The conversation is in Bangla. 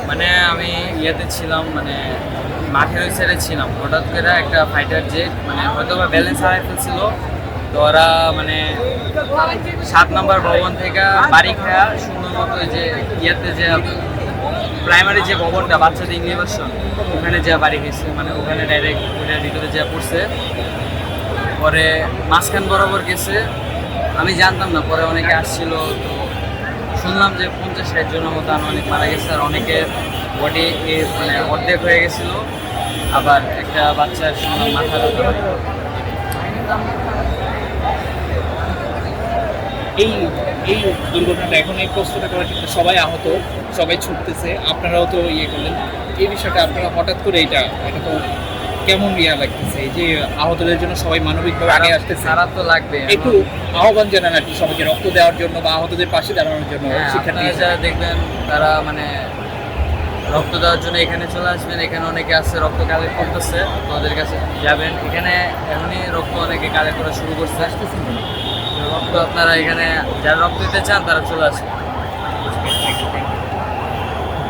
মানে আমি ইয়েতে ছিলাম, মানে মাঠের ওই সাইডে ছিলাম, হঠাৎ করে একটা ফাইটার জেট মানে হয়তো বা ব্যালেন্স হারাই ফেলছিল। তো ওরা মানে 7 নম্বর ভবন থেকে বাড়ি খায়া সুন্দর মতো যে ইয়েতে যে প্রাইমারি যে ভবনটা বাচ্চাদের ইংলিশ ভার্সন, ওখানে যা বাড়ি গেছে, মানে ওখানে ডাইরেক্ট ওইটার ভিতরে যা পড়ছে। পরে মাঝখান বরাবর গেছে, আমি জানতাম না, পরে অনেকে আসছিল, তো শুনলাম যে 50-60 জনের মতো অনেক মারা গেছে, আর অনেকের বডি মানে অর্ধেক হয়ে গেছিল। আবার একটা বাচ্চার শুনলাম মাথা ব্যথা হয়। এই এই দুর্ঘটনাটা এখন এই প্রশ্নটা করার ক্ষেত্রে সবাই আহত, সবাই ছুটতেছে, আপনারাও তো ইয়ে করলেন এই বিষয়টা, আপনারা হঠাৎ করে এটা তো কেমন লাগতেছে? এই যে আহতদের জন্য সবাই মানবিকভাবে আগে আসতেছে, খারাপ তো লাগবে। একটু আহ্বান জানান আর কি সবাইকে রক্ত দেওয়ার জন্য বা আহতদের পাশে দাঁড়ানোর জন্য। শিক্ষার্থী আপনারা যারা দেখবেন তারা মানে রক্ত দেওয়ার জন্য এখানে চলে আসবেন। এখানে অনেকে আছে রক্ত কালেক্ট করতেছে, তো ওদের কাছে যাবেন। এখানে এখনই রক্ত অনেকে কালেক্ট করা শুরু করছে। রক্ত আপনারা এখানে যারা রক্ত দিতে চান তারা চলে আসবেন।